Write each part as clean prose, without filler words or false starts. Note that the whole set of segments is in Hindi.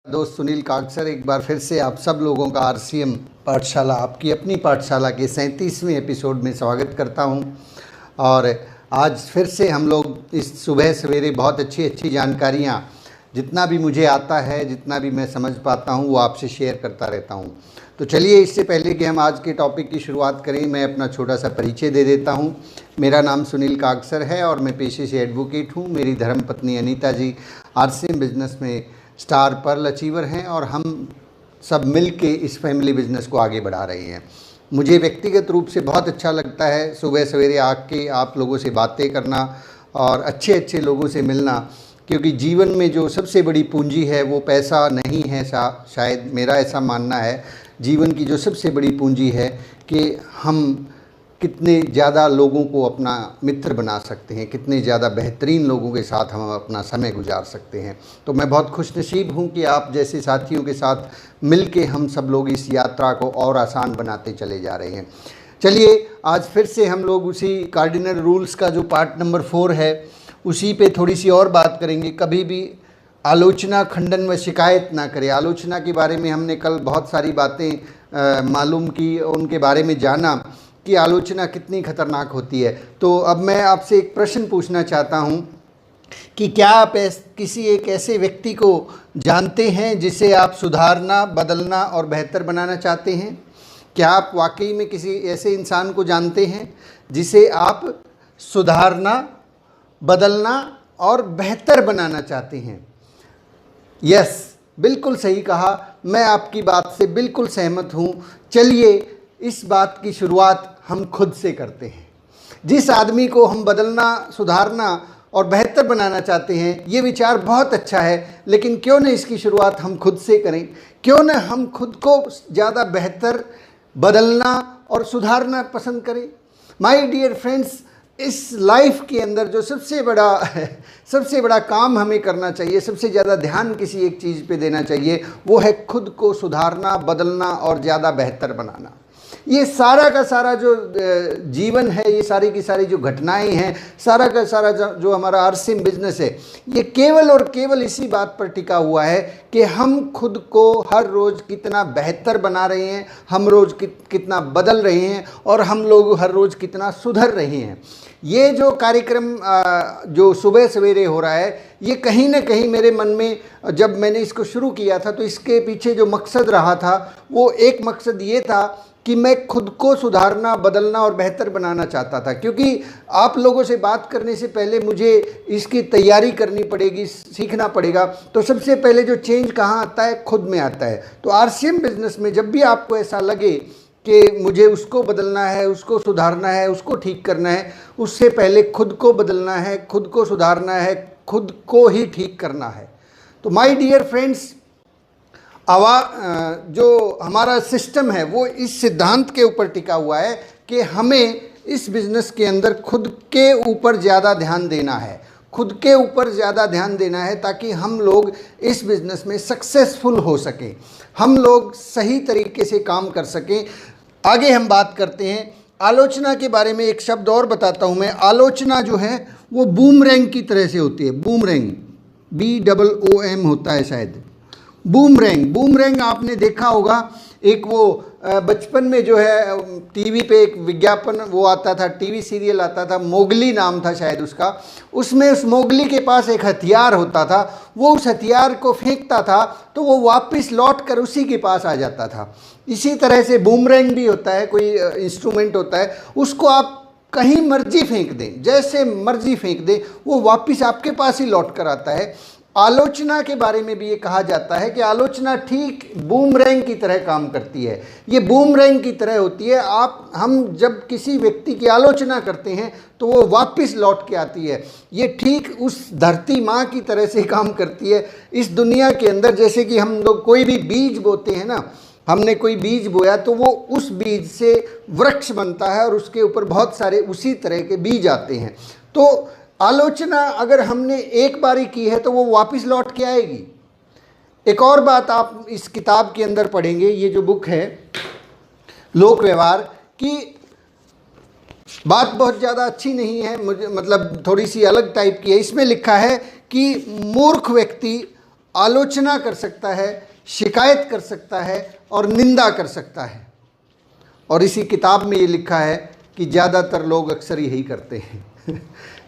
दोस्त सुनील कागसर एक बार फिर से आप सब लोगों का आरसीएम पाठशाला, आपकी अपनी पाठशाला के 37वें एपिसोड में स्वागत करता हूं। और आज फिर से हम लोग इस सुबह सवेरे बहुत अच्छी अच्छी जानकारियां, जितना भी मुझे आता है, जितना भी मैं समझ पाता हूं, वो आपसे शेयर करता रहता हूं। तो चलिए, इससे पहले कि हम आज के टॉपिक की शुरुआत करें, मैं अपना छोटा सा परिचय दे देता हूं। मेरा नाम सुनील कागसर है और मैं पेशे से एडवोकेट हूं। मेरी धर्मपत्नी अनीता जी आरसीएम बिजनेस में स्टार पर्ल अचीवर हैं और हम सब मिल के इस फैमिली बिजनेस को आगे बढ़ा रहे हैं। मुझे व्यक्तिगत रूप से बहुत अच्छा लगता है सुबह सवेरे आके आप लोगों से बातें करना और अच्छे अच्छे लोगों से मिलना, क्योंकि जीवन में जो सबसे बड़ी पूंजी है वो पैसा नहीं है। शायद मेरा ऐसा मानना है, जीवन की जो सबसे बड़ी पूंजी है कि हम कितने ज़्यादा लोगों को अपना मित्र बना सकते हैं, कितने ज़्यादा बेहतरीन लोगों के साथ हम अपना समय गुजार सकते हैं। तो मैं बहुत खुशनसीब हूँ कि आप जैसे साथियों के साथ मिल के हम सब लोग इस यात्रा को और आसान बनाते चले जा रहे हैं। चलिए, आज फिर से हम लोग उसी कार्डिनल रूल्स का जो पार्ट नंबर 4 है, उसी पे थोड़ी सी और बात करेंगे। कभी भी आलोचना, खंडन व शिकायत ना करें। आलोचना के बारे में हमने कल बहुत सारी बातें मालूम की, उनके बारे में जाना कि आलोचना कितनी खतरनाक होती है। तो अब मैं आपसे एक प्रश्न पूछना चाहता हूं कि क्या आप किसी एक ऐसे व्यक्ति को जानते हैं जिसे आप सुधारना, बदलना और बेहतर बनाना चाहते हैं? क्या आप वाकई में किसी ऐसे इंसान को जानते हैं जिसे आप सुधारना, बदलना और बेहतर बनाना चाहते हैं? यस, बिल्कुल सही कहा। मैं आपकी बात से बिल्कुल सहमत हूं। चलिए, इस बात की शुरुआत हम खुद से करते हैं। जिस आदमी को हम बदलना, सुधारना और बेहतर बनाना चाहते हैं, ये विचार बहुत अच्छा है, लेकिन क्यों न इसकी शुरुआत हम खुद से करें? क्यों न हम खुद को ज़्यादा बेहतर, बदलना और सुधारना पसंद करें? माय डियर फ्रेंड्स, इस लाइफ के अंदर जो सबसे बड़ा काम हमें करना चाहिए, सबसे ज़्यादा ध्यान किसी एक चीज़ पे देना चाहिए, वो है खुद को सुधारना, बदलना और ज़्यादा बेहतर बनाना। ये सारा का सारा जो जीवन है, ये सारी की सारी जो घटनाएं हैं, सारा का सारा जो हमारा आरसीएम बिजनेस है, ये केवल और केवल इसी बात पर टिका हुआ है कि हम खुद को हर रोज़ कितना बेहतर बना रहे हैं, हम रोज़ कितना बदल रहे हैं और हम लोग हर रोज़ कितना सुधर रहे हैं। ये जो कार्यक्रम जो सुबह सवेरे हो रहा है, ये कहीं ना कहीं मेरे मन में, जब मैंने इसको शुरू किया था, तो इसके पीछे जो मकसद रहा था, वो एक मकसद ये था कि मैं खुद को सुधारना, बदलना और बेहतर बनाना चाहता था। क्योंकि आप लोगों से बात करने से पहले मुझे इसकी तैयारी करनी पड़ेगी, सीखना पड़ेगा। तो सबसे पहले जो चेंज कहाँ आता है? खुद में आता है। तो आरसीएम बिजनेस में जब भी आपको ऐसा लगे कि मुझे उसको बदलना है, उसको सुधारना है, उसको ठीक करना है, उससे पहले खुद को बदलना है, खुद को सुधारना है, खुद को ही ठीक करना है। तो माय डियर फ्रेंड्स, जो हमारा सिस्टम है वो इस सिद्धांत के ऊपर टिका हुआ है कि हमें इस बिज़नेस के अंदर खुद के ऊपर ज़्यादा ध्यान देना है, खुद के ऊपर ज़्यादा ध्यान देना है, ताकि हम लोग इस बिज़नेस में सक्सेसफुल हो सकें, हम लोग सही तरीके से काम कर सकें। आगे हम बात करते हैं आलोचना के बारे में। एक शब्द और बताता हूँ मैं। आलोचना जो है वो बूमरैंग की तरह से होती है। बूमरैंग, BOOM होता है शायद, बूमरैंग आपने देखा होगा। एक वो बचपन में जो है टीवी पे एक विज्ञापन वो आता था, टीवी सीरियल आता था, मोगली नाम था शायद उसका। उसमें उस मोगली के पास एक हथियार होता था, वो उस हथियार को फेंकता था तो वो वापस लौट कर उसी के पास आ जाता था। इसी तरह से बूमरैंग भी होता है, कोई इंस्ट्रूमेंट होता है, उसको आप कहीं मर्जी फेंक दें, जैसे मर्जी फेंक दें, वो वापस आपके पास ही लौट कर आता है। आलोचना के बारे में भी ये कहा जाता है कि आलोचना ठीक बूमरैंग की तरह काम करती है। ये बूमरैंग की तरह होती है। हम जब किसी व्यक्ति की आलोचना करते हैं तो वो वापस लौट के आती है। ये ठीक उस धरती माँ की तरह से काम करती है इस दुनिया के अंदर। जैसे कि हम लोग कोई भी बीज बोते हैं ना, हमने कोई बीज बोया तो वो उस बीज से वृक्ष बनता है और उसके ऊपर बहुत सारे उसी तरह के बीज आते हैं। तो आलोचना अगर हमने एक बारी की है तो वो वापस लौट के आएगी। एक और बात आप इस किताब के अंदर पढ़ेंगे, ये जो बुक है लोक व्यवहार की, बात बहुत ज़्यादा अच्छी नहीं है, मुझे मतलब थोड़ी सी अलग टाइप की है। इसमें लिखा है कि मूर्ख व्यक्ति आलोचना कर सकता है, शिकायत कर सकता है और निंदा कर सकता है। और इसी किताब में ये लिखा है कि ज़्यादातर लोग अक्सर यही करते हैं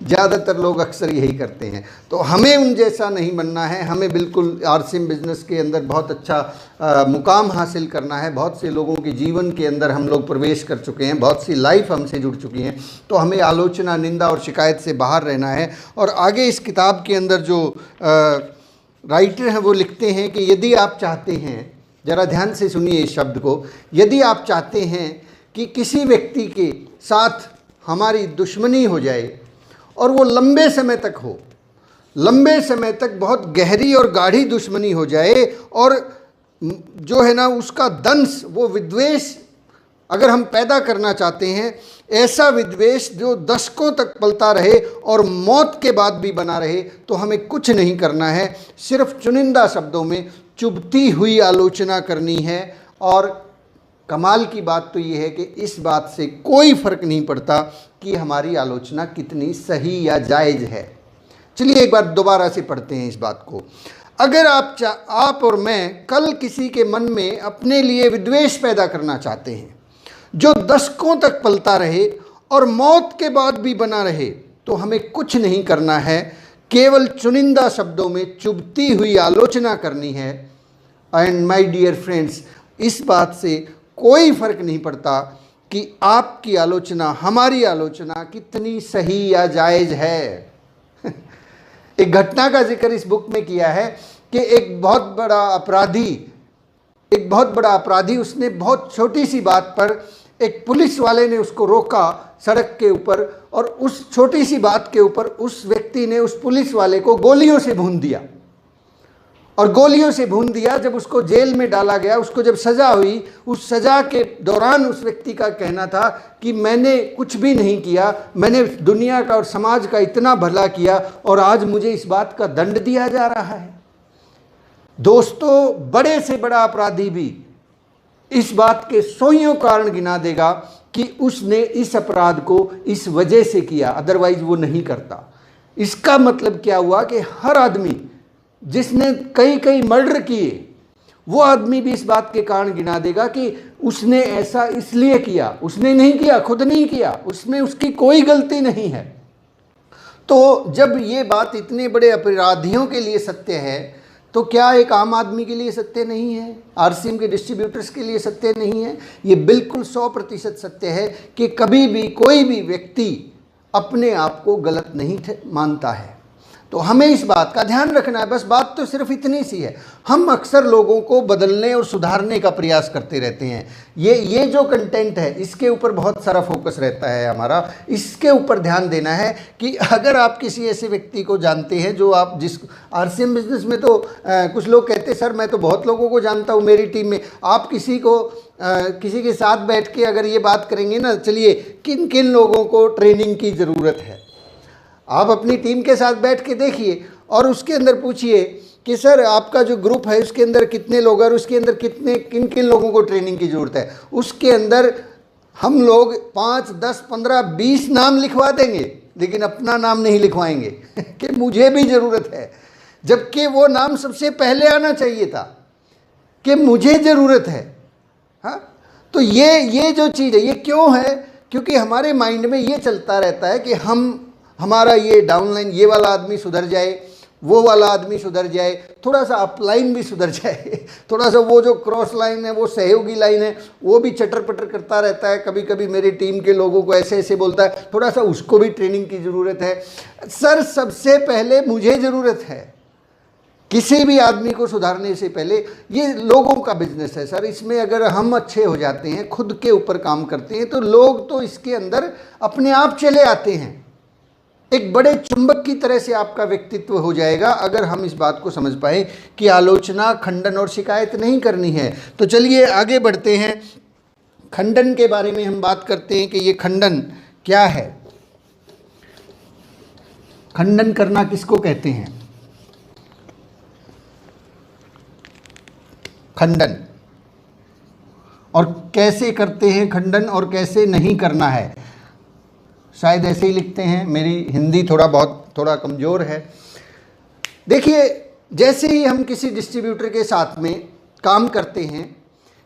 ज़्यादातर लोग अक्सर यही करते हैं। तो हमें उन जैसा नहीं बनना है, हमें बिल्कुल आरसीएम बिजनेस के अंदर बहुत अच्छा मुकाम हासिल करना है। बहुत से लोगों के जीवन के अंदर हम लोग प्रवेश कर चुके हैं, बहुत सी लाइफ हमसे जुड़ चुकी हैं। तो हमें आलोचना, निंदा और शिकायत से बाहर रहना है। और आगे इस किताब के अंदर जो राइटर हैं वो लिखते हैं कि यदि आप चाहते हैं, ज़रा ध्यान से सुनिए इस शब्द को, यदि आप चाहते हैं कि किसी व्यक्ति के साथ हमारी दुश्मनी हो जाए और वो लंबे समय तक हो, लंबे समय तक बहुत गहरी और गाढ़ी दुश्मनी हो जाए और जो है ना उसका दंश, वो विद्वेष अगर हम पैदा करना चाहते हैं, ऐसा विद्वेष जो दशकों तक पलता रहे और मौत के बाद भी बना रहे, तो हमें कुछ नहीं करना है, सिर्फ चुनिंदा शब्दों में चुभती हुई आलोचना करनी है। और कमाल की बात तो ये है कि इस बात से कोई फ़र्क नहीं पड़ता कि हमारी आलोचना कितनी सही या जायज़ है। चलिए एक बार दोबारा से पढ़ते हैं इस बात को। अगर आप और मैं कल किसी के मन में अपने लिए विद्वेष पैदा करना चाहते हैं जो दशकों तक पलता रहे और मौत के बाद भी बना रहे, तो हमें कुछ नहीं करना है, केवल चुनिंदा शब्दों में चुभती हुई आलोचना करनी है। एंड माय डियर फ्रेंड्स, इस बात से कोई फ़र्क नहीं पड़ता कि आपकी आलोचना, हमारी आलोचना कितनी सही या जायज़ है। एक घटना का जिक्र इस बुक में किया है कि एक बहुत बड़ा अपराधी उसने बहुत छोटी सी बात पर, एक पुलिस वाले ने उसको रोका सड़क के ऊपर और उस छोटी सी बात के ऊपर उस व्यक्ति ने उस पुलिस वाले को गोलियों से भून दिया। और गोलियों से भून दिया, जब उसको जेल में डाला गया, उसको जब सज़ा हुई, उस सज़ा के दौरान उस व्यक्ति का कहना था कि मैंने कुछ भी नहीं किया, मैंने दुनिया का और समाज का इतना भला किया और आज मुझे इस बात का दंड दिया जा रहा है। दोस्तों, बड़े से बड़ा अपराधी भी इस बात के सोइयों कारण गिना देगा कि उसने इस अपराध को इस वजह से किया, अदरवाइज वो नहीं करता। इसका मतलब क्या हुआ कि हर आदमी जिसने कई मर्डर किए, वो आदमी भी इस बात के कारण गिना देगा कि उसने ऐसा इसलिए किया, उसने नहीं किया, खुद नहीं किया, उसमें उसकी कोई गलती नहीं है। तो जब ये बात इतने बड़े अपराधियों के लिए सत्य है, तो क्या एक आम आदमी के लिए सत्य नहीं है? आरसीएम के डिस्ट्रीब्यूटर्स के लिए सत्य नहीं है? ये बिल्कुल 100% सत्य है कि कभी भी कोई भी व्यक्ति अपने आप को गलत नहीं मानता है। तो हमें इस बात का ध्यान रखना है। बस बात तो सिर्फ इतनी सी है। हम अक्सर लोगों को बदलने और सुधारने का प्रयास करते रहते हैं। ये जो कंटेंट है, इसके ऊपर बहुत सारा फोकस रहता है हमारा। इसके ऊपर ध्यान देना है कि अगर आप किसी ऐसे व्यक्ति को जानते हैं जो आप जिस आरसीएम बिजनेस में तो कुछ लोग कहते हैं सर मैं तो बहुत लोगों को जानता हूँ मेरी टीम में। आप किसी के साथ बैठ के अगर ये बात करेंगे ना, चलिए किन किन लोगों को ट्रेनिंग की ज़रूरत है, आप अपनी टीम के साथ बैठ के देखिए और उसके अंदर पूछिए कि सर आपका जो ग्रुप है उसके अंदर कितने लोग हैं और उसके अंदर किन किन लोगों को ट्रेनिंग की ज़रूरत है। उसके अंदर हम लोग 5, 10, 15, 20 नाम लिखवा देंगे, लेकिन अपना नाम नहीं लिखवाएंगे कि मुझे भी ज़रूरत है, जबकि वो नाम सबसे पहले आना चाहिए था कि मुझे ज़रूरत है। हाँ, तो ये जो चीज़ है, ये क्यों है? क्योंकि हमारे माइंड में ये चलता रहता है कि हमारा ये डाउनलाइन, ये वाला आदमी सुधर जाए, वो वाला आदमी सुधर जाए, थोड़ा सा अपलाइन भी सुधर जाए, थोड़ा सा वो जो क्रॉस लाइन है, वो सहयोगी लाइन है, वो भी चटर पटर करता रहता है, कभी कभी मेरी टीम के लोगों को ऐसे ऐसे बोलता है, थोड़ा सा उसको भी ट्रेनिंग की ज़रूरत है। सर सबसे पहले मुझे ज़रूरत है। किसी भी आदमी को सुधारने से पहले, ये लोगों का बिजनेस है सर, इसमें अगर हम अच्छे हो जाते हैं, खुद के ऊपर काम करते हैं, तो लोग तो इसके अंदर अपने आप चले आते हैं। एक बड़े चुंबक की तरह से आपका व्यक्तित्व हो जाएगा अगर हम इस बात को समझ पाए कि आलोचना, खंडन और शिकायत नहीं करनी है। तो चलिए आगे बढ़ते हैं। खंडन के बारे में हम बात करते हैं कि ये खंडन क्या है। खंडन करना किसको कहते हैं? खंडन, और कैसे करते हैं खंडन और कैसे नहीं करना है, शायद ऐसे ही लिखते हैं। मेरी हिंदी थोड़ा कमज़ोर है। देखिए, जैसे ही हम किसी डिस्ट्रीब्यूटर के साथ में काम करते हैं,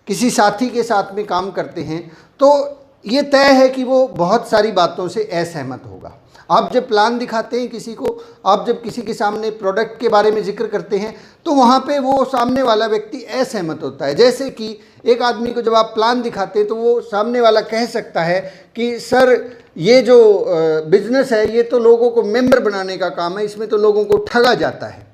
किसी साथी के साथ में काम करते हैं, तो ये तय है कि वो बहुत सारी बातों से असहमत होगा। आप जब प्लान दिखाते हैं किसी को, आप जब किसी के सामने प्रोडक्ट के बारे में जिक्र करते हैं, तो वहाँ पे वो सामने वाला व्यक्ति असहमत होता है। जैसे कि एक आदमी को जब आप प्लान दिखाते हैं तो वो सामने वाला कह सकता है कि सर ये जो बिज़नेस है ये तो लोगों को मेंबर बनाने का काम है, इसमें तो लोगों को ठगा जाता है।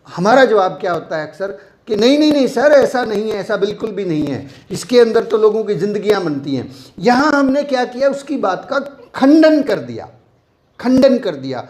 हमारा जवाब क्या होता है अक्सर कि नहीं नहीं नहीं सर, ऐसा नहीं है, ऐसा बिल्कुल भी नहीं है, इसके अंदर तो लोगों की ज़िंदगियाँ बनती हैं। यहाँ हमने क्या किया, उसकी बात का खंडन कर दिया, खंडन कर दिया।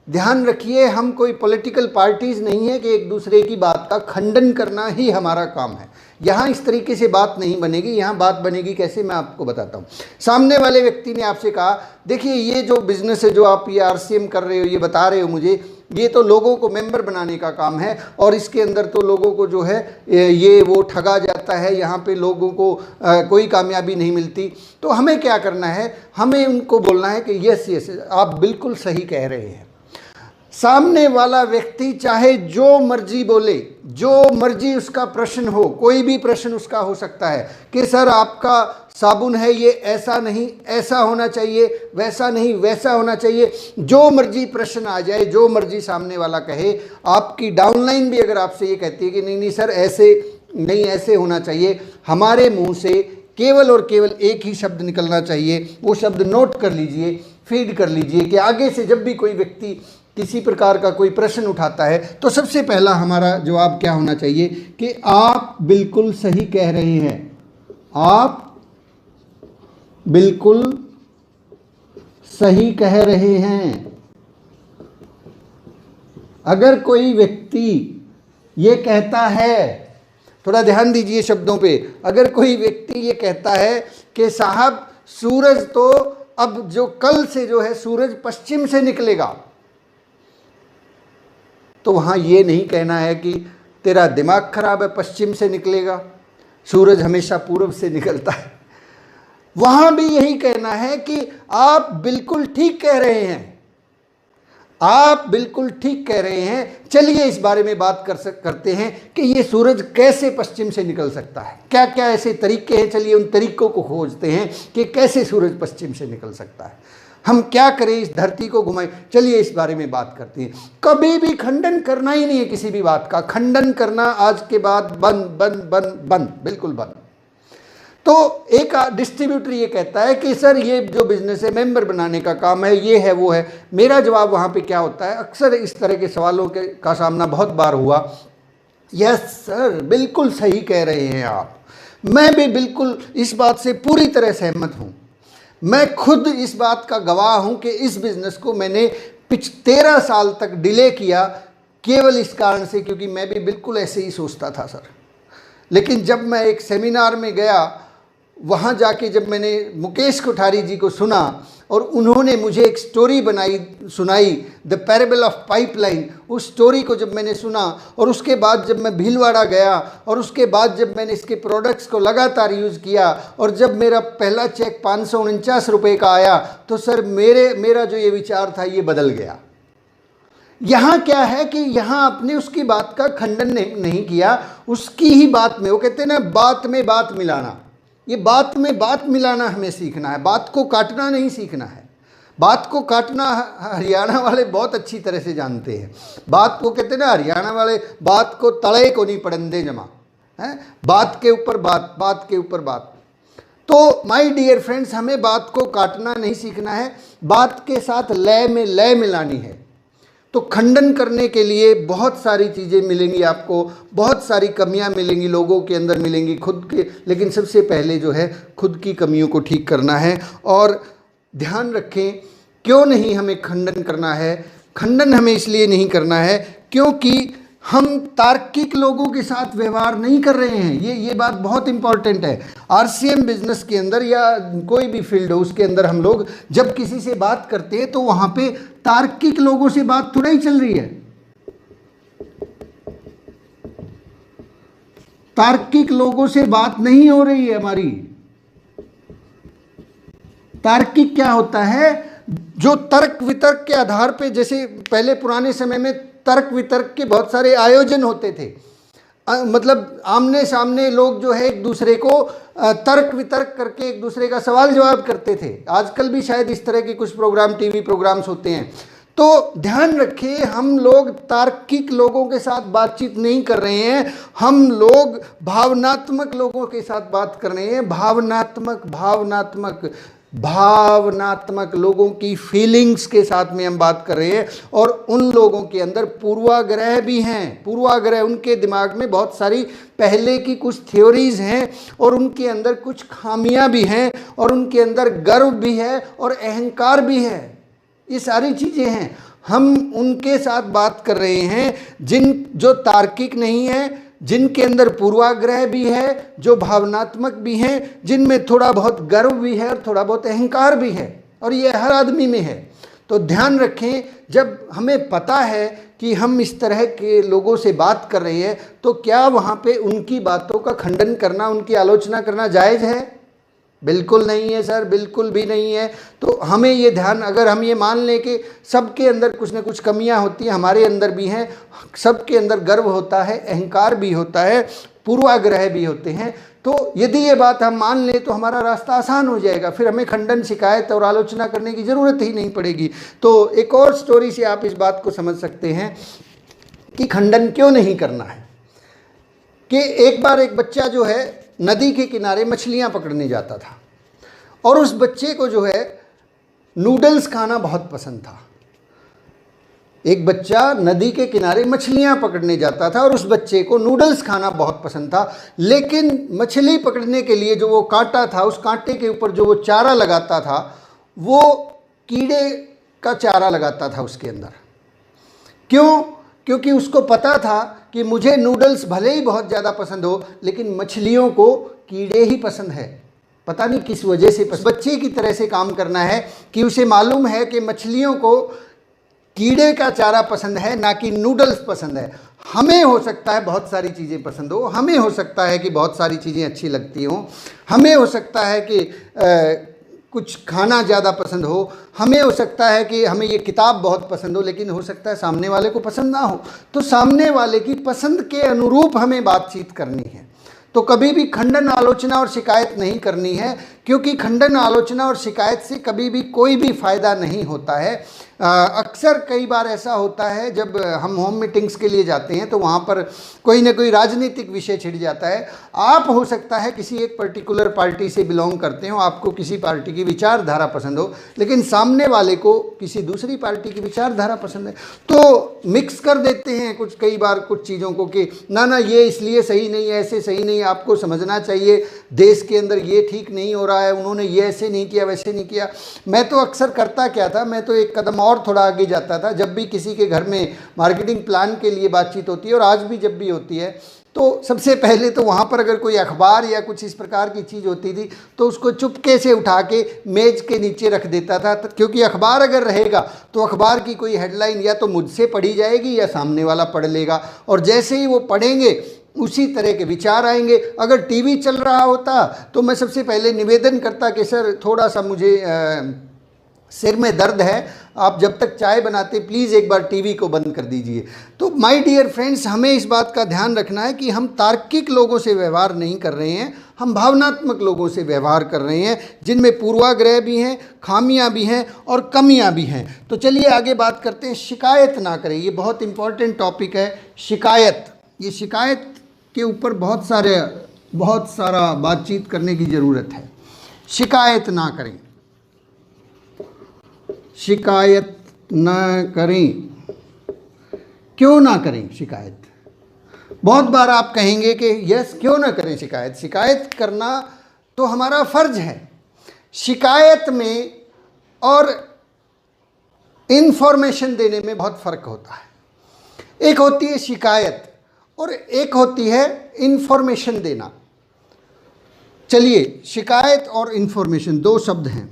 ध्यान रखिए, हम कोई पॉलिटिकल पार्टीज़ नहीं है कि एक दूसरे की बात का खंडन करना ही हमारा काम है। यहाँ इस तरीके से बात नहीं बनेगी। यहाँ बात बनेगी कैसे, मैं आपको बताता हूँ। सामने वाले व्यक्ति ने आपसे कहा, देखिए ये जो बिज़नेस है जो आप ये आरसीएम कर रहे हो, ये बता रहे हो मुझे, ये तो लोगों को मेंबर बनाने का काम है और इसके अंदर तो लोगों को जो है ये वो ठगा जाता है, यहाँ पे लोगों को कोई कामयाबी नहीं मिलती। तो हमें क्या करना है, हमें उनको बोलना है कि यस यस आप बिल्कुल सही कह रहे हैं। सामने वाला व्यक्ति चाहे जो मर्जी बोले, जो मर्जी उसका प्रश्न हो, कोई भी प्रश्न उसका हो सकता है कि सर आपका साबुन है ये ऐसा नहीं ऐसा होना चाहिए, वैसा नहीं वैसा होना चाहिए, जो मर्जी प्रश्न आ जाए, जो मर्जी सामने वाला कहे। आपकी डाउनलाइन भी अगर आपसे ये कहती है कि नहीं नहीं सर ऐसे नहीं ऐसे होना चाहिए, हमारे मुंह से केवल और केवल एक ही शब्द निकलना चाहिए। वो शब्द नोट कर लीजिए, फीड कर लीजिए कि आगे से जब भी कोई व्यक्ति किसी प्रकार का कोई प्रश्न उठाता है तो सबसे पहला हमारा जवाब क्या होना चाहिए कि आप बिल्कुल सही कह रहे हैं, आप बिल्कुल सही कह रहे हैं। अगर कोई व्यक्ति ये कहता है, थोड़ा ध्यान दीजिए शब्दों पे, अगर कोई व्यक्ति ये कहता है कि साहब सूरज तो अब जो कल से जो है सूरज पश्चिम से निकलेगा, तो वहाँ ये नहीं कहना है कि तेरा दिमाग खराब है, पश्चिम से निकलेगा, सूरज हमेशा पूर्व से निकलता है। वहाँ भी यही कहना है कि आप बिल्कुल ठीक कह रहे हैं, आप बिल्कुल ठीक कह रहे हैं। चलिए इस बारे में बात करते हैं कि ये सूरज कैसे पश्चिम से निकल सकता है, क्या क्या ऐसे तरीके हैं, चलिए उन तरीकों को खोजते हैं कि कैसे सूरज पश्चिम से निकल सकता है। हम क्या करें, इस धरती को घुमाएं, चलिए इस बारे में बात करते हैं। कभी भी खंडन करना ही नहीं है किसी भी बात का, खंडन करना आज के बाद बंद बंद बंद बंद, बिल्कुल बंद। तो एक डिस्ट्रीब्यूटर ये कहता है कि सर ये जो बिजनेस है मेंबर बनाने का काम है, ये है वो है। मेरा जवाब वहाँ पे क्या होता है, अक्सर इस तरह के सवालों का सामना बहुत बार हुआ, यस सर बिल्कुल सही कह रहे हैं आप, मैं भी बिल्कुल इस बात से पूरी तरह सहमत हूँ। मैं खुद इस बात का गवाह हूं कि इस बिज़नेस को मैंने 13 साल तक डिले किया केवल इस कारण से क्योंकि मैं भी बिल्कुल ऐसे ही सोचता था सर। लेकिन जब मैं एक सेमिनार में गया, वहाँ जाके जब मैंने मुकेश कोठारी जी को सुना और उन्होंने मुझे एक स्टोरी सुनाई, द पैरेबल ऑफ पाइपलाइन, उस स्टोरी को जब मैंने सुना और उसके बाद जब मैं भीलवाड़ा गया और उसके बाद जब मैंने इसके प्रोडक्ट्स को लगातार यूज़ किया और जब मेरा पहला चेक 549 रुपये का आया, तो सर मेरा जो ये विचार था ये बदल गया। यहाँ क्या है कि यहाँ आपने उसकी बात का खंडन नहीं किया, उसकी ही बात में, वो कहते हैं ना बात में बात मिलाना, ये बात में बात मिलाना हमें सीखना है, बात को काटना नहीं सीखना है। बात को काटना हरियाणा वाले बहुत अच्छी तरह से जानते हैं। बात को कहते हैं ना हरियाणा वाले, बात को तड़े को नहीं पड़ंदे जमा है, बात के ऊपर बात, बात के ऊपर बात। तो माय डियर फ्रेंड्स, हमें बात को काटना नहीं सीखना है, बात के साथ लय में लय मिलानी है। तो खंडन करने के लिए बहुत सारी चीज़ें मिलेंगी आपको, बहुत सारी कमियां मिलेंगी, लोगों के अंदर मिलेंगी खुद के, लेकिन सबसे पहले जो है खुद की कमियों को ठीक करना है। और ध्यान रखें, क्यों नहीं हमें खंडन करना है, खंडन हमें इसलिए नहीं करना है क्योंकि हम तार्किक लोगों के साथ व्यवहार नहीं कर रहे हैं। ये बात बहुत इंपॉर्टेंट है। आरसीएम बिजनेस के अंदर या कोई भी फील्ड हो उसके अंदर हम लोग जब किसी से बात करते हैं तो वहाँ पे तार्किक लोगों से बात थोड़ा ही चल रही है। तार्किक लोगों से बात नहीं हो रही है हमारी। तार्किक क्या होता है, जो तर्क वितर्क के आधार पे, जैसे पहले पुराने समय में तर्क वितर्क के बहुत सारे आयोजन होते थे। मतलब आमने सामने लोग जो है एक दूसरे को तर्क वितर्क करके एक दूसरे का सवाल जवाब करते थे। आजकल भी शायद इस तरह के कुछ प्रोग्राम, टीवी प्रोग्राम्स होते हैं। तो ध्यान रखिए, हम लोग तार्किक लोगों के साथ बातचीत नहीं कर रहे हैं, हम लोग भावनात्मक लोगों के साथ बात कर रहे हैं। भावनात्मक लोगों की फीलिंग्स के साथ में हम बात कर रहे हैं। और उन लोगों के अंदर पूर्वाग्रह भी हैं। पूर्वाग्रह, उनके दिमाग में बहुत सारी पहले की कुछ थ्योरीज हैं और उनके अंदर कुछ खामियां भी हैं और उनके अंदर गर्व भी है और अहंकार भी है। ये सारी चीज़ें हैं। हम उनके साथ बात कर रहे हैं जो तार्किक नहीं है, जिनके अंदर पूर्वाग्रह भी है, जो भावनात्मक भी हैं, जिनमें थोड़ा बहुत गर्व भी है और थोड़ा बहुत अहंकार भी है। और ये हर आदमी में है। तो ध्यान रखें, जब हमें पता है कि हम इस तरह के लोगों से बात कर रहे हैं, तो क्या वहाँ पे उनकी बातों का खंडन करना, उनकी आलोचना करना जायज़ है? बिल्कुल नहीं है सर, बिल्कुल भी नहीं है। तो हमें ये ध्यान, अगर हम ये मान लें कि सबके अंदर कुछ ना कुछ कमियां होती हैं, हमारे अंदर भी हैं, सबके अंदर गर्व होता है, अहंकार भी होता है, पूर्वाग्रह भी होते हैं, तो यदि ये बात हम मान लें तो हमारा रास्ता आसान हो जाएगा। फिर हमें खंडन, शिकायत और आलोचना करने की ज़रूरत ही नहीं पड़ेगी। तो एक और स्टोरी से आप इस बात को समझ सकते हैं कि खंडन क्यों नहीं करना है। कि एक बार एक बच्चा जो है नदी के किनारे मछलियां पकड़ने जाता था और उस बच्चे को जो है नूडल्स खाना बहुत पसंद था। एक बच्चा नदी के किनारे मछलियां पकड़ने जाता था और उस बच्चे को नूडल्स खाना बहुत पसंद था। लेकिन मछली पकड़ने के लिए जो वो कांटा था, उस कांटे के ऊपर जो वो चारा लगाता था, वो कीड़े का चारा लगाता था उसके अंदर। क्यों? क्योंकि उसको पता था कि मुझे नूडल्स भले ही बहुत ज़्यादा पसंद हो, लेकिन मछलियों को कीड़े ही पसंद है। पता नहीं किस वजह से बच्चे की तरह से काम करना है कि उसे मालूम है कि मछलियों को कीड़े का चारा पसंद है, ना कि नूडल्स पसंद है। हमें हो सकता है बहुत सारी चीज़ें पसंद हो, हमें हो सकता है कि बहुत सारी चीज़ें अच्छी लगती हों, हमें हो सकता है कि कुछ खाना ज़्यादा पसंद हो, हमें हो सकता है कि हमें ये किताब बहुत पसंद हो, लेकिन हो सकता है सामने वाले को पसंद ना हो। तो सामने वाले की पसंद के अनुरूप हमें बातचीत करनी है। तो कभी भी खंडन, आलोचना और शिकायत नहीं करनी है, क्योंकि खंडन, आलोचना और शिकायत से कभी भी कोई भी फ़ायदा नहीं होता है। अक्सर कई बार ऐसा होता है जब हम होम मीटिंग्स के लिए जाते हैं तो वहाँ पर कोई ना कोई राजनीतिक विषय छिड़ जाता है। आप हो सकता है किसी एक पर्टिकुलर पार्टी से बिलोंग करते हो, आपको किसी पार्टी की विचारधारा पसंद हो, लेकिन सामने वाले को किसी दूसरी पार्टी की विचारधारा पसंद है। तो मिक्स कर देते हैं कई बार कुछ चीज़ों को कि ना ये इसलिए सही नहीं है, ऐसे सही नहीं, आपको समझना चाहिए देश के अंदर ये ठीक नहीं हो रहा है, उन्होंने ये ऐसे नहीं किया, वैसे नहीं किया। मैं तो अक्सर करता क्या था, मैं तो एक कदम और थोड़ा आगे जाता था। जब भी किसी के घर में मार्केटिंग प्लान के लिए बातचीत होती है, और आज भी जब भी होती है, तो सबसे पहले तो वहाँ पर अगर कोई अखबार या कुछ इस प्रकार की चीज़ होती थी तो उसको चुपके से उठा के मेज़ के नीचे रख देता था, क्योंकि अखबार अगर रहेगा तो अखबार की कोई हेडलाइन या तो मुझसे पढ़ी जाएगी या सामने वाला पढ़ लेगा, और जैसे ही वो पढ़ेंगे उसी तरह के विचार आएंगे। अगर टीवी चल रहा होता तो मैं सबसे पहले निवेदन करता कि सर थोड़ा सा मुझे सिर में दर्द है, आप जब तक चाय बनाते प्लीज़ एक बार टीवी को बंद कर दीजिए। तो माय डियर फ्रेंड्स, हमें इस बात का ध्यान रखना है कि हम तार्किक लोगों से व्यवहार नहीं कर रहे हैं, हम भावनात्मक लोगों से व्यवहार कर रहे हैं, जिनमें पूर्वाग्रह भी हैं, खामियां भी हैं और कमियां भी हैं। तो चलिए आगे बात करते हैं। शिकायत ना करें, ये बहुत इंपॉर्टेंट टॉपिक है। शिकायत, ये शिकायत के ऊपर बहुत सारा बातचीत करने की ज़रूरत है। शिकायत ना करें, शिकायत ना करें। क्यों ना करें शिकायत? बहुत बार आप कहेंगे कि यस, क्यों ना करें शिकायत? शिकायत करना तो हमारा फर्ज है। शिकायत में और इन्फॉर्मेशन देने में बहुत फ़र्क होता है। एक होती है शिकायत और एक होती है इन्फॉर्मेशन देना। चलिए, शिकायत और इन्फॉर्मेशन दो शब्द हैं।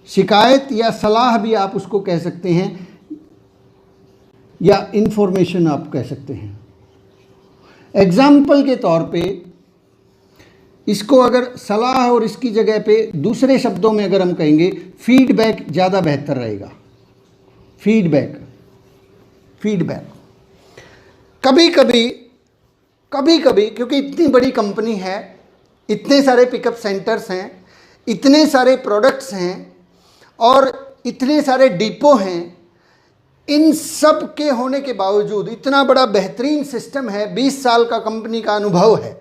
शिकायत या सलाह भी आप उसको कह सकते हैं, या इन्फॉर्मेशन आप कह सकते हैं। एग्जाम्पल के तौर पे इसको अगर सलाह और इसकी जगह पे दूसरे शब्दों में अगर हम कहेंगे, फीडबैक ज़्यादा बेहतर रहेगा। Feedback, feedback. कभी कभी क्योंकि इतनी बड़ी कंपनी है, इतने सारे पिकअप सेंटर्स हैं, इतने सारे प्रोडक्ट्स हैं और इतने सारे डिपो हैं, इन सब के होने के बावजूद इतना बड़ा बेहतरीन सिस्टम है, 20 साल का कंपनी का अनुभव है,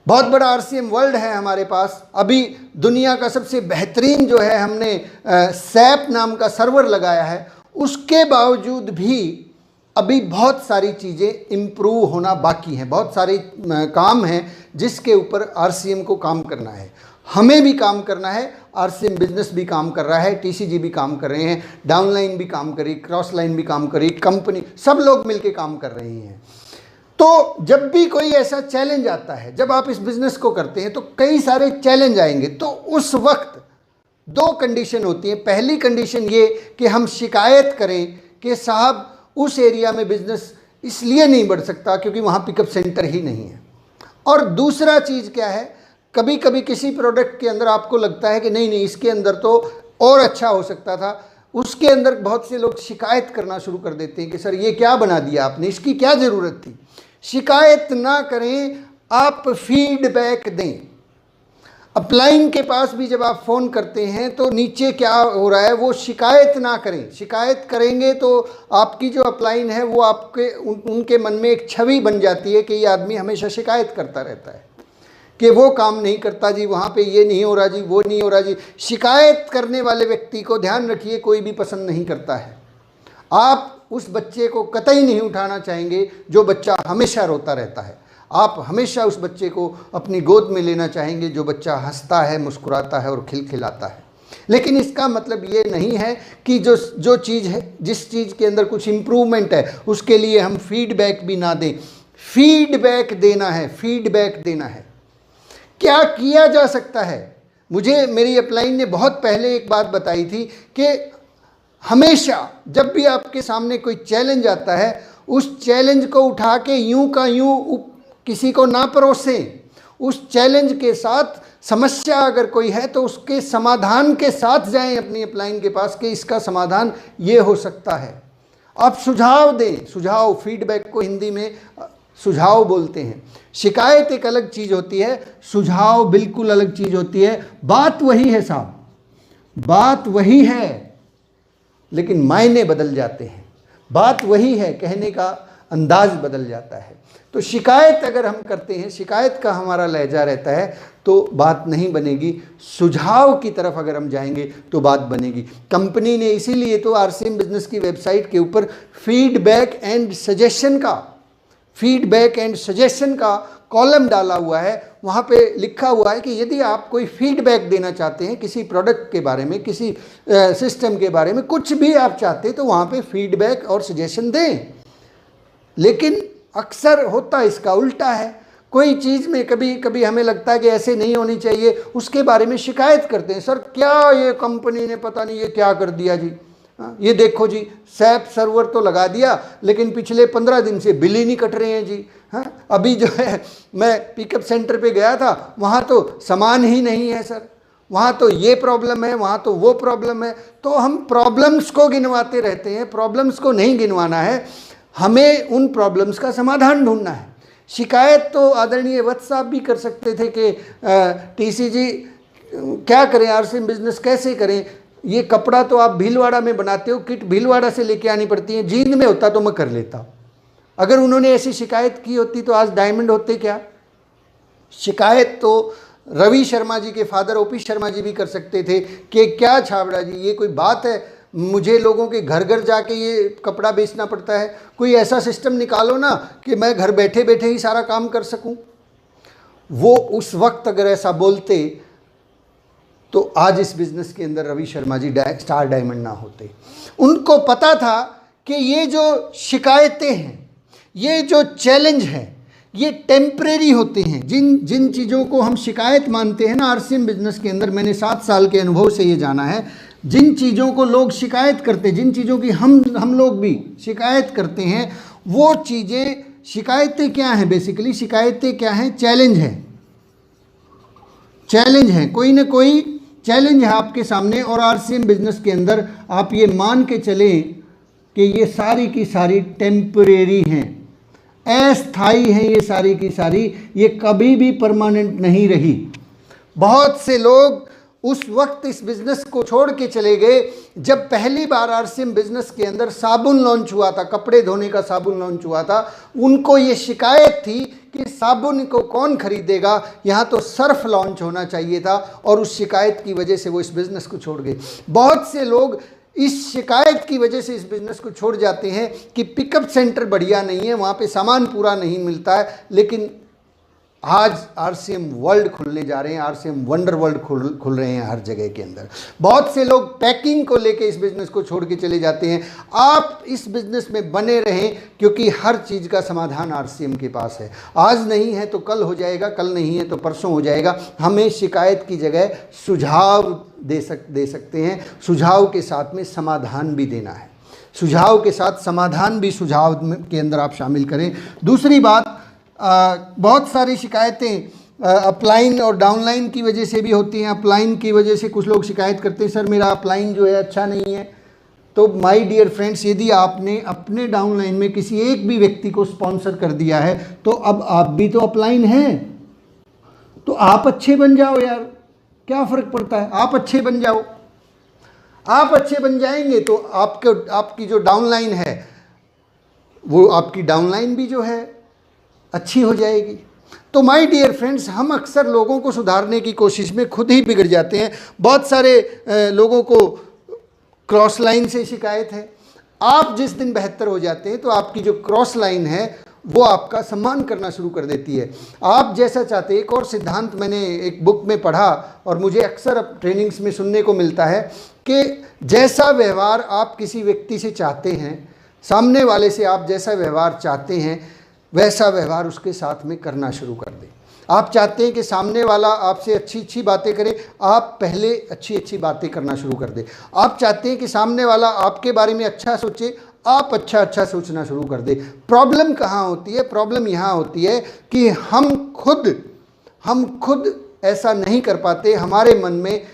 बहुत बड़ा आरसीएम वर्ल्ड है हमारे पास। अभी दुनिया का सबसे बेहतरीन जो है हमने सैप नाम का सर्वर लगाया है, उसके बावजूद भी अभी बहुत सारी चीज़ें इम्प्रूव होना बाकी हैं, बहुत सारे काम हैं जिसके ऊपर आरसीएम को काम करना है, हमें भी काम करना है, आरसीएम बिजनेस भी काम कर रहा है, टीसीजी भी काम कर रहे हैं, डाउनलाइन भी काम कर रही, क्रॉस लाइन भी काम कर रही, कंपनी सब लोग मिलकर काम कर रही हैं। तो जब भी कोई ऐसा चैलेंज आता है, जब आप इस बिज़नेस को करते हैं तो कई सारे चैलेंज आएंगे, तो उस वक्त दो कंडीशन होती हैं। पहली कंडीशन ये कि हम शिकायत करें कि साहब उस एरिया में बिज़नेस इसलिए नहीं बढ़ सकता क्योंकि वहाँ पिकअप सेंटर ही नहीं है। और दूसरा चीज़ क्या है, कभी कभी किसी प्रोडक्ट के अंदर आपको लगता है कि नहीं इसके अंदर तो और अच्छा हो सकता था, उसके अंदर बहुत से लोग शिकायत करना शुरू कर देते हैं कि सर ये क्या बना दिया आपने, इसकी क्या ज़रूरत थी। शिकायत ना करें, आप फीडबैक दें। अपलाइन के पास भी जब आप फ़ोन करते हैं तो नीचे क्या हो रहा है वो शिकायत ना करें। शिकायत करेंगे तो आपकी जो अपलाइन है वो आपके उनके मन में एक छवि बन जाती है कि ये आदमी हमेशा शिकायत करता रहता है कि वो काम नहीं करता जी, वहाँ पे ये नहीं हो रहा जी, वो नहीं हो रहा जी। शिकायत करने वाले व्यक्ति को ध्यान रखिए कोई भी पसंद नहीं करता है। आप उस बच्चे को कतई नहीं उठाना चाहेंगे जो बच्चा हमेशा रोता रहता है। आप हमेशा उस बच्चे को अपनी गोद में लेना चाहेंगे जो बच्चा हंसता है, मुस्कुराता है और खिलखिलाता है। लेकिन इसका मतलब ये नहीं है कि जो चीज़ है, जिस चीज़ के अंदर कुछ इम्प्रूवमेंट है उसके लिए हम फीडबैक भी ना दें। फीडबैक देना है, फीडबैक देना है। क्या किया जा सकता है? मुझे मेरी अपलाइन ने बहुत पहले एक बात बताई थी कि हमेशा जब भी आपके सामने कोई चैलेंज आता है, उस चैलेंज को उठा के यूं का यूं किसी को ना परोसें। उस चैलेंज के साथ समस्या अगर कोई है तो उसके समाधान के साथ जाएं अपनी अपलाइन के पास कि इसका समाधान ये हो सकता है। आप सुझाव दें। सुझाव, फीडबैक को हिंदी में सुझाव बोलते हैं। शिकायत एक अलग चीज़ होती है, सुझाव बिल्कुल अलग चीज़ होती है। बात वही है साहब, बात वही है, लेकिन मायने बदल जाते हैं। बात वही है, कहने का अंदाज बदल जाता है। तो शिकायत अगर हम करते हैं, शिकायत का हमारा लहजा रहता है तो बात नहीं बनेगी। सुझाव की तरफ अगर हम जाएंगे तो बात बनेगी। कंपनी ने इसीलिए तो आरसीएम बिजनेस की वेबसाइट के ऊपर फीडबैक एंड सजेशन का कॉलम डाला हुआ है। वहाँ पे लिखा हुआ है कि यदि आप कोई फीडबैक देना चाहते हैं किसी प्रोडक्ट के बारे में, किसी सिस्टम के बारे में, कुछ भी आप चाहते हैं तो वहाँ पे फीडबैक और सजेशन दें। लेकिन अक्सर होता इसका उल्टा है। कोई चीज़ में कभी कभी हमें लगता है कि ऐसे नहीं होनी चाहिए, उसके बारे में शिकायत करते हैं। सर क्या ये कंपनी ने पता नहीं ये क्या कर दिया जी, ये देखो जी सैप सर्वर तो लगा दिया लेकिन पिछले 15 दिन से बिल ही नहीं कट रहे हैं जी। हाँ, अभी जो है मैं पिकअप सेंटर पे गया था, वहाँ तो सामान ही नहीं है सर, वहाँ तो ये प्रॉब्लम है, वहाँ तो वो प्रॉब्लम है। तो हम प्रॉब्लम्स को गिनवाते रहते हैं। प्रॉब्लम्स को नहीं गिनवाना है, हमें उन प्रॉब्लम्स का समाधान ढूंढना है। शिकायत तो आदरणीय वत्स साहब भी कर सकते थे कि टीसीजी क्या करें, आरसीएम बिजनेस कैसे करें। ये कपड़ा तो आप भीलवाड़ा में बनाते हो, किट भीलवाड़ा से लेके आनी पड़ती है। जींद में होता तो मैं कर लेता। अगर उन्होंने ऐसी शिकायत की होती तो आज डायमंड होते क्या। शिकायत तो रवि शर्मा जी के फादर ओपी शर्मा जी भी कर सकते थे कि क्या छाबड़ा जी ये कोई बात है, मुझे लोगों के घर घर जाके ये कपड़ा बेचना पड़ता है। कोई ऐसा सिस्टम निकालो ना कि मैं घर बैठे बैठे ही सारा काम कर सकूं। वो उस वक्त अगर ऐसा बोलते तो आज इस बिज़नेस के अंदर रवि शर्मा जी स्टार डायमंड ना होते। उनको पता था कि ये जो शिकायतें हैं, ये जो चैलेंज हैं, ये टेम्परेरी होते हैं। जिन चीज़ों को हम शिकायत मानते हैं ना आरसीएम बिजनेस के अंदर, मैंने 7 साल के अनुभव से ये जाना है, जिन चीज़ों को लोग शिकायत करते हैं, जिन चीज़ों की हम लोग भी शिकायत करते हैं, वो चीज़ें, शिकायतें क्या हैं बेसिकली, शिकायतें क्या हैं, चैलेंज है। चैलेंज है, कोई ना कोई चैलेंज है आपके सामने। और आरसीएम बिजनेस के अंदर आप ये मान के चलें कि ये सारी की सारी टेम्परेरी हैं, अस्थाई हैं, ये सारी की सारी, ये कभी भी परमानेंट नहीं रही। बहुत से लोग उस वक्त इस बिज़नेस को छोड़ के चले गए जब पहली बार आरसीएम बिज़नेस के अंदर साबुन लॉन्च हुआ था, कपड़े धोने का साबुन लॉन्च हुआ था। उनको ये शिकायत थी कि साबुन को कौन खरीदेगा, यहाँ तो सर्फ लॉन्च होना चाहिए था, और उस शिकायत की वजह से वो इस बिज़नेस को छोड़ गए। बहुत से लोग इस शिकायत की वजह से इस बिज़नेस को छोड़ जाते हैं कि पिकअप सेंटर बढ़िया नहीं है, वहाँ पे सामान पूरा नहीं मिलता है। लेकिन आज आरसीएम वर्ल्ड खुलने जा रहे हैं, आरसीएम वंडर वर्ल्ड खुल रहे हैं हर जगह के अंदर। बहुत से लोग पैकिंग को लेके इस बिज़नेस को छोड़ के चले जाते हैं। आप इस बिज़नेस में बने रहें, क्योंकि हर चीज़ का समाधान आरसीएम के पास है। आज नहीं है तो कल हो जाएगा, कल नहीं है तो परसों हो जाएगा। हमें शिकायत की जगह सुझाव दे सकते हैं, सुझाव के साथ में समाधान भी देना है, सुझाव के साथ समाधान भी सुझाव के अंदर आप शामिल करें। दूसरी बात, बहुत सारी शिकायतें अपलाइन और डाउनलाइन की वजह से भी होती हैं। अपलाइन की वजह से कुछ लोग शिकायत करते हैं, सर मेरा अपलाइन जो है अच्छा नहीं है। तो माय डियर फ्रेंड्स, यदि आपने अपने डाउनलाइन में किसी एक भी व्यक्ति को स्पॉन्सर कर दिया है तो अब आप भी तो अपलाइन हैं, तो आप अच्छे बन जाओ यार, क्या फ़र्क पड़ता है, आप अच्छे बन जाओ। आप अच्छे बन जाएंगे तो आपकी जो डाउनलाइन है वो आपकी डाउनलाइन भी जो है अच्छी हो जाएगी। तो माय डियर फ्रेंड्स, हम अक्सर लोगों को सुधारने की कोशिश में खुद ही बिगड़ जाते हैं। बहुत सारे लोगों को क्रॉस लाइन से शिकायत है। आप जिस दिन बेहतर हो जाते हैं तो आपकी जो क्रॉस लाइन है वो आपका सम्मान करना शुरू कर देती है। आप जैसा चाहते हैं, एक और सिद्धांत मैंने एक बुक में पढ़ा और मुझे अक्सर अब ट्रेनिंग्स में सुनने को मिलता है कि जैसा व्यवहार आप किसी व्यक्ति से चाहते हैं, सामने वाले से आप जैसा व्यवहार चाहते हैं वैसा व्यवहार उसके साथ में करना शुरू कर दें। आप चाहते हैं कि सामने वाला आपसे अच्छी अच्छी बातें करे, आप पहले अच्छी अच्छी बातें करना शुरू कर दें। आप चाहते हैं कि सामने वाला आपके बारे में अच्छा सोचे, आप अच्छा अच्छा सोचना शुरू कर दें। प्रॉब्लम कहाँ होती है? प्रॉब्लम यहाँ होती है कि हम खुद ऐसा नहीं कर पाते। हमारे मन में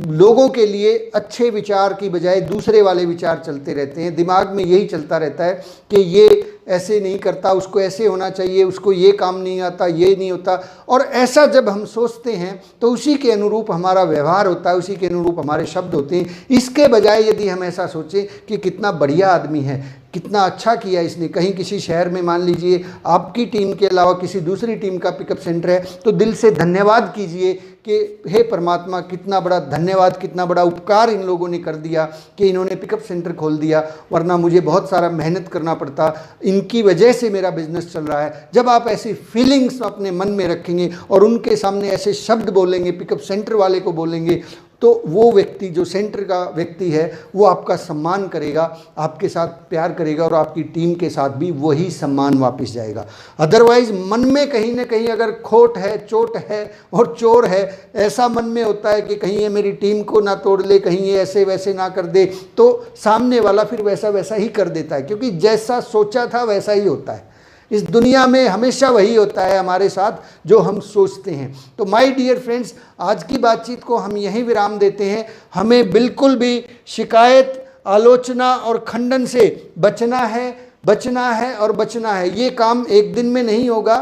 लोगों के लिए अच्छे विचार की बजाय दूसरे वाले विचार चलते रहते हैं। दिमाग में यही चलता रहता है कि ये ऐसे नहीं करता, उसको ऐसे होना चाहिए, उसको ये काम नहीं आता, ये नहीं होता। और ऐसा जब हम सोचते हैं तो उसी के अनुरूप हमारा व्यवहार होता है, उसी के अनुरूप हमारे शब्द होते हैं। इसके बजाय यदि हम ऐसा सोचें कि कितना बढ़िया आदमी है, कितना अच्छा किया इसने, कहीं किसी शहर में मान लीजिए आपकी टीम के अलावा किसी दूसरी टीम का पिकअप सेंटर है, तो दिल से धन्यवाद कीजिए कि हे परमात्मा, कितना बड़ा धन्यवाद, कितना बड़ा उपकार इन लोगों ने कर दिया कि इन्होंने पिकअप सेंटर खोल दिया, वरना मुझे बहुत सारा मेहनत करना पड़ता, इनकी वजह से मेरा बिजनेस चल रहा है। जब आप ऐसी फीलिंग्स अपने मन में रखेंगे और उनके सामने ऐसे शब्द बोलेंगे, पिकअप सेंटर वाले को बोलेंगे, तो वो व्यक्ति जो सेंटर का व्यक्ति है वो आपका सम्मान करेगा, आपके साथ प्यार करेगा और आपकी टीम के साथ भी वही सम्मान वापस जाएगा। अदरवाइज़ मन में कहीं ना कहीं अगर खोट है, चोट है और चोर है, ऐसा मन में होता है कि कहीं ये मेरी टीम को ना तोड़ ले, कहीं ये ऐसे वैसे ना कर दे, तो सामने वाला फिर वैसा वैसा ही कर देता है, क्योंकि जैसा सोचा था वैसा ही होता है। इस दुनिया में हमेशा वही होता है हमारे साथ जो हम सोचते हैं। तो माय डियर फ्रेंड्स, आज की बातचीत को हम यहीं विराम देते हैं। हमें बिल्कुल भी शिकायत, आलोचना और खंडन से बचना है और बचना है। ये काम एक दिन में नहीं होगा,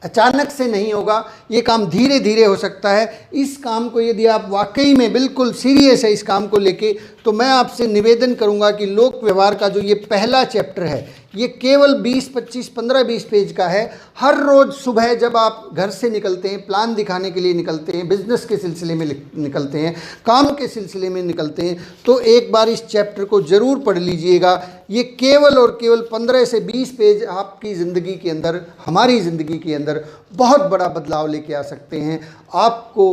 अचानक से नहीं होगा, ये काम धीरे धीरे हो सकता है। इस काम को यदि आप वाकई में बिल्कुल सीरियस है इस काम को लेके, तो मैं आपसे निवेदन करूंगा कि लोक व्यवहार का जो ये पहला चैप्टर है, ये केवल 20, 25, 15, 20 पेज का है। हर रोज़ सुबह जब आप घर से निकलते हैं, प्लान दिखाने के लिए निकलते हैं, बिजनेस के सिलसिले में निकलते हैं, काम के सिलसिले में निकलते हैं, तो एक बार इस चैप्टर को ज़रूर पढ़ लीजिएगा। ये केवल और केवल 15 से 20 पेज आपकी ज़िंदगी के अंदर, हमारी ज़िंदगी के अंदर बहुत बड़ा बदलाव लेके आ सकते हैं। आपको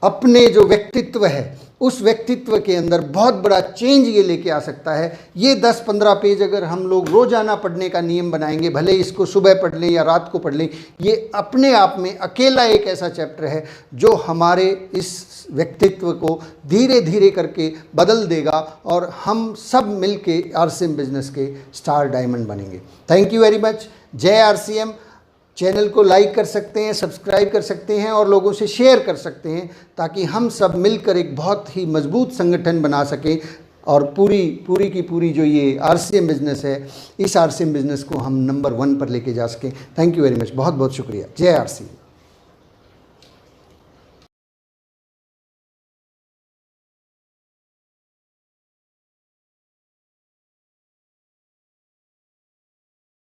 अपने जो व्यक्तित्व है उस व्यक्तित्व के अंदर बहुत बड़ा चेंज ये लेके आ सकता है। ये 10-15 पेज अगर हम लोग रोज़ाना पढ़ने का नियम बनाएंगे, भले इसको सुबह पढ़ लें या रात को पढ़ लें, ये अपने आप में अकेला एक ऐसा चैप्टर है जो हमारे इस व्यक्तित्व को धीरे धीरे करके बदल देगा और हम सब मिल के आरसीएम बिजनेस के स्टार डायमंड बनेंगे। Thank you very much. जय आरसीएम। चैनल को लाइक कर सकते हैं, सब्सक्राइब कर सकते हैं और लोगों से शेयर कर सकते हैं, ताकि हम सब मिलकर एक बहुत ही मजबूत संगठन बना सकें और पूरी की पूरी जो ये RCM बिज़नेस है, इस RCM बिज़नेस को हम नंबर 1 पर लेके जा सकें। थैंक यू वेरी मच, बहुत बहुत शुक्रिया। जय RCM।